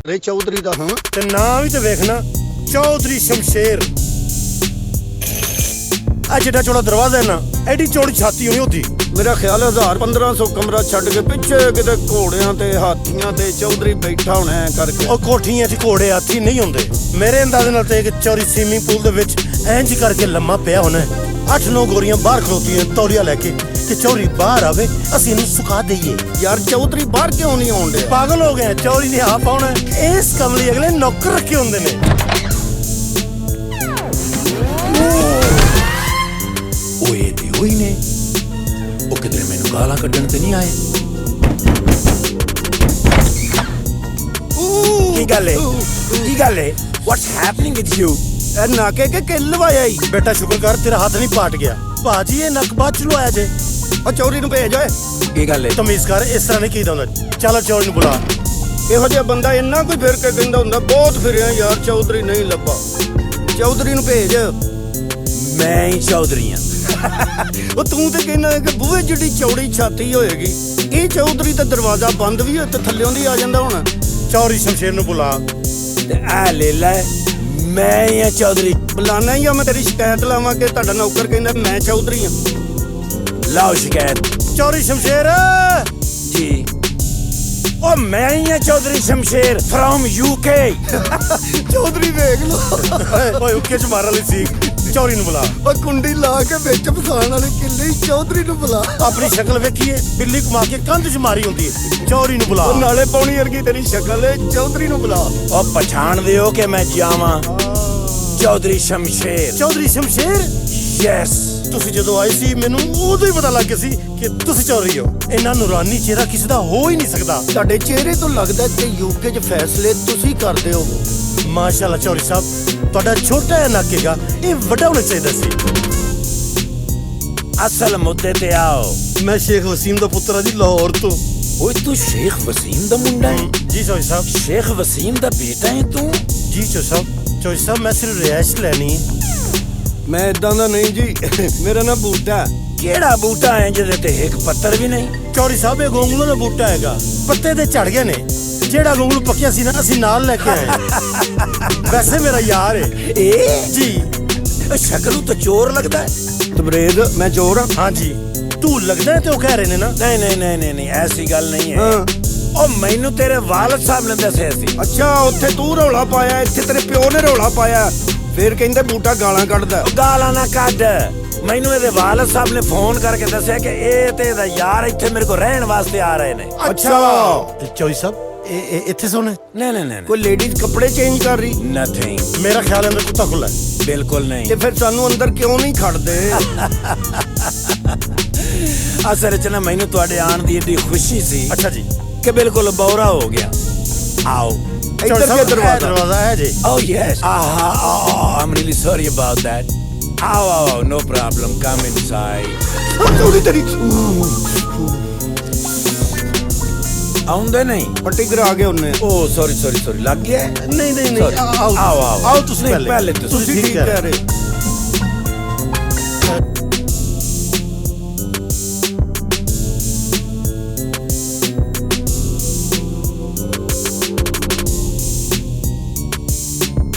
रे चौधरी दा हां ते नाम भी तो वेखना, चौधरी शमशेर। आ जिड्डा चौड़ा दरवाजा है ना, एडी चौड़ी छाती होनी होती। मेरा ख्याल 1000-1500 कमरा छड्ड के पिछे किते घोड़ियां ते हाथियां ते चौधरी बैठा होना है करके। ओ कोठियां च घोड़े हाथी नहीं होंदे। मेरे अंदाजे नाल ते एक चौरी स्विमिंग पूल दे विच इंज करके लम्मा पिया होना है। 8-9 गोरियां बाहर खलोती हैं तौलिया लेके कि चौरी बाहर आवे, असीं इहनूं सुका दईए। यार चौधरी बाहर क्यों नहीं आउंदे? पागल हो गए, चौरी ने आप आउणा है। इस कमली अगले नौकर रखे होंदे ने। ओए दी ओए ने ओ किधरे मैनू गालां कड्ढण ते नहीं आए। की गल है? की गल है? What's happening with you? ए नाके के किल वाया ही। बेटा शुक्र कर तेरा हाथ नहीं पाट गया। भाजी ये नक बात चलो आया जे। ओ चौधरी नु भेज ओए। की गल है? तमीज कर, इस तरह नहीं कीदा हुंदा। चल चौधरी नु बुला। ਇਹੋ ਜਿਹਾ ਬੰਦਾ ਇੰਨਾ ਕੋਈ ਫਿਰ ਕੇ ਕਹਿੰਦਾ ਹੁੰਦਾ ਬਹੁਤ ਫਿਰਿਆ ਯਾਰ ਚੌਧਰੀ ਨਹੀਂ ਲੱਭਾ। ਚੌਧਰੀ ਨੂੰ ਭੇਜ। ਮੈਂ ਹੀ ਚੌਧਰੀ ਆ। ਉਹ ਤੂੰ ਤੇ ਕਹਿੰਦਾ ਕਿ ਬੂਹੇ ਜਿੱਡੀ ਚੌੜੀ ਛਾਤੀ ਹੋਏਗੀ, ਇਹ ਚੌਧਰੀ ਤਾਂ ਦਰਵਾਜ਼ਾ ਬੰਦ ਵੀ ਹੋਏ ਤੇ ਥੱਲਿਓਂ ਦੀ ਆ ਜਾਂਦਾ ਹੁਣ। ਚੌਧਰੀ ਸ਼ਮਸ਼ੇਰ ਨੂੰ ਬੁਲਾ ਤੇ ਆ ਲੈ ਲੈ, ਮੈਂ ਹੀ ਆ ਚੌਧਰੀ। ਬੁਲਾਣਾ ਹੀ ਆ, ਮੈਂ ਤੇਰੀ ਸ਼ਿਕਾਇਤ ਲਾਵਾਂ ਕਿ ਤੁਹਾਡਾ ਨੌਕਰ ਕਹਿੰਦਾ ਮੈਂ ਚੌਧਰੀ ਆ। ਲਾਓ ਸ਼ਿਕਾਇਤ। ਚੌਧਰੀ ਸ਼ਮਸ਼ੇਰ ਜੀ। ओ मैं ही है चौधरी शमशेर फ्रॉम यूके। ਚੌਧਰੀ ਵੇਖ ਲੋ। ओए उके च मार वाली सी। चौधरी नु बुला। ਉਹ ਕੁੰਡੀ ਲਾ ਕੇ ਵਿੱਚ ਫਸਾਣ ਵਾਲੇ ਕਿੱਲੇ ਚੌਧਰੀ ਨੂੰ ਬੁਲਾ। अपनी शक्ल वेखिए, बिल्ली घुमा के कंध च मारी होंदी है। चौधरी नु बुला। ਉਹ ਨਾਲੇ ਪੌਣੀ ਵਰਗੀ ਤੇਰੀ ਸ਼ਕਲ ਹੈ, ਚੌਧਰੀ ਨੂੰ ਬੁਲਾ। ओ पहचान दियो कि मैं जावा चौधरी शमशेर। चौधरी शमशेर? यस। ਤੁਸੀਂ ਜਦੋਂ ਆਏ ਸੀ ਮੈਨੂੰ ਉਦੋਂ ਹੀ ਪਤਾ ਲੱਗ ਗਿਆ ਸੀ ਕਿ ਤੁਸੀਂ ਚੌਧਰੀ ਹੋ। ਇੰਨਾ ਨੂਰਾਨੀ ਚਿਹਰਾ ਕਿਸੇ ਦਾ ਹੋ ਹੀ ਨਹੀਂ ਸਕਦਾ। ਤੁਹਾਡੇ ਚਿਹਰੇ ਤੋਂ ਲੱਗਦਾ ਕਿ ਯੂਕੇ 'ਚ ਫੈਸਲੇ ਤੁਸੀਂ ਕਰਦੇ ਹੋ। ਮਾਸ਼ਾਅੱਲਾ ਚੌਧਰੀ ਸਾਹਿਬ, ਤੁਹਾਡਾ ਛੋਟਾ ਜਿਹਾ ਨੱਕ ਹੈਗਾ, ਇਹ ਵੱਡਾ ਹੋਣਾ ਚਾਹੀਦਾ ਸੀ। ਅਸਲ ਮੁੱਦੇ ਤੇ ਆਓ। ਮੈਂ ਸ਼ੇਖ ਵਸੀਮ ਦਾ ਪੁੱਤਰ ਆ ਜੀ, ਲਾਹੌਰ ਤੋਂ। ਓਏ ਤੂੰ ਸ਼ੇਖ ਵਸੀਮ ਦਾ ਮੁੰਡਾ ਹੈ? ਜੀ ਚੌਧਰੀ ਸਾਹਿਬ। ਸ਼ੇਖ ਵਸੀਮ ਦਾ ਬੇਟਾ ਹੈ ਤੂੰ? ਜੀ ਚੌਧਰੀ ਸਾਹਿਬ। ਚੌਧਰੀ ਸਾਹਿਬ ਮੈਂ ਸਿਰਫ ਰਿਹਾਇਸ਼ ਲੈਣੀ ਹੈ। ਮੈਂ ਇਦਾਂ ਦਾ ਨਹੀਂ ਜੀ, ਮੇਰਾ ਨਾਂ ਬੂਟਾ। ਕਿਹੜਾ ਬੂਟਾ ਹੈ ਜਿਹਦੇ ਤੇ ਇੱਕ ਪੱਤਰ ਵੀ ਨਹੀਂ? ਚੌਧਰੀ ਸਾਹਿਬ ਇਹ ਗੋਂਗਲੂ ਦਾ ਬੂਟਾ ਹੈਗਾ, ਪੱਤੇ ਤੇ ਝੜ ਗਏ ਨੇ। ਜਿਹੜਾ ਗੋਂਗਲੂ ਪੱਕਿਆ ਸੀ ਨਾ ਅਸੀਂ ਨਾਲ ਲੈ ਕੇ ਆਏ। ਵੈਸੇ ਮੇਰਾ ਯਾਰ ਹੈ ਇਹ ਜੀ। ਸ਼ਕਲੋਂ ਤਾਂ ਚੋਰ ਲੱਗਦਾ ਹੈ। ਤਬਰੇਜ਼ ਮੈਂ ਚੋਰ ਹਾਂ? ਹਾਂਜੀ ਤੂੰ ਲੱਗਦਾ ਤੇ ਉਹ ਕਹਿ ਰਹੇ ਨੇ ਨਾ। ਨਹੀਂ ਨਹੀਂ ਨਹੀਂ ਨਹੀਂ ਨਹੀਂ, ਐਸੀ ਗੱਲ ਨਹੀਂ ਹੈ। ਉਹ ਮੈਨੂੰ ਤੇਰੇ ਵਾਲਦ ਸਾਹਿਬ ਨੇ ਦੱਸਿਆ ਸੀ। ਅੱਛਾ, ਉੱਥੇ ਤੂੰ ਰੌਲਾ ਪਾਇਆ, ਇੱਥੇ ਤੇਰੇ ਪਿਓ ਨੇ ਰੌਲਾ ਪਾਇਆ, ਫਿਰ ਕਹਿੰਦੇ ਬੂਟਾ ਗਾਲਾਂ ਕੱਢਦਾ। ਗਾਲਾਂ ਨਾ ਕੱਢ। ਮੈਨੂੰ ਇਹਦੇ ਵਾਲਦ ਸਾਹਿਬ ਨੇ ਫੋਨ ਕਰਕੇ ਦੱਸਿਆ ਕਿ ਇਹ ਤੇ ਇਹਦਾ ਯਾਰ ਇੱਥੇ ਮੇਰੇ ਕੋਲ ਰਹਿਣ ਵਾਸਤੇ ਆ ਰਹੇ ਨੇ। ਅੱਛਾ ਚੌਧਰੀ ਸਾਹਿਬ ਇਹ ਇੱਥੇ ਸੋਨੇ? ਨਹੀਂ ਨਹੀਂ ਨਹੀਂ, ਕੋਈ ਲੇਡੀਜ਼ ਕੱਪੜੇ ਚੇਂਜ ਕਰ ਰਹੀ? ਨਥਿੰਗ। ਮੇਰਾ ਖਿਆਲ ਅੰਦਰ ਕੁੱਤਾ ਖੁੱਲਾ ਹੈ। ਬਿਲਕੁਲ ਨਹੀਂ। ਤੇ ਫਿਰ ਸਾਨੂੰ ਅੰਦਰ ਕਿਉਂ ਨਹੀਂ ਖੜਦੇ? ਅਸਲ ਚ ਨਾ ਮੈਨੂੰ ਤੁਹਾਡੇ ਆਉਣ ਦੀ ਏਡੀ ਖੁਸ਼ੀ ਸੀ ਅੱਛਾ ਜੀ ਕਿ ਬਿਲਕੁਲ ਬੌਰਾ ਹੋ ਗਿਆ। ਆਓ। ਇੱਧਰ ਕੇ ਦਰਵਾਜ਼ਾ ਹੈ ਜੀ। Oh yes. I'm really sorry about that. Oh, no problem. Come inside. ਥੋੜੀ ਤੇਰੀ ਆਉਂਦੇ ਨਹੀਂ? ਪੱਟੀ ਕਰਾ ਕੇ ਉਹਨੇ। Oh, sorry. ਲੱਗ ਗਿਆ? ਨਹੀਂ Sorry. ਆਓ ਆਓ ਤੁਸੀਂ ਪਹਿਲੇ ਤੁਸੀਂ ਠੀਕ ਕਹਿ ਰਹੇ।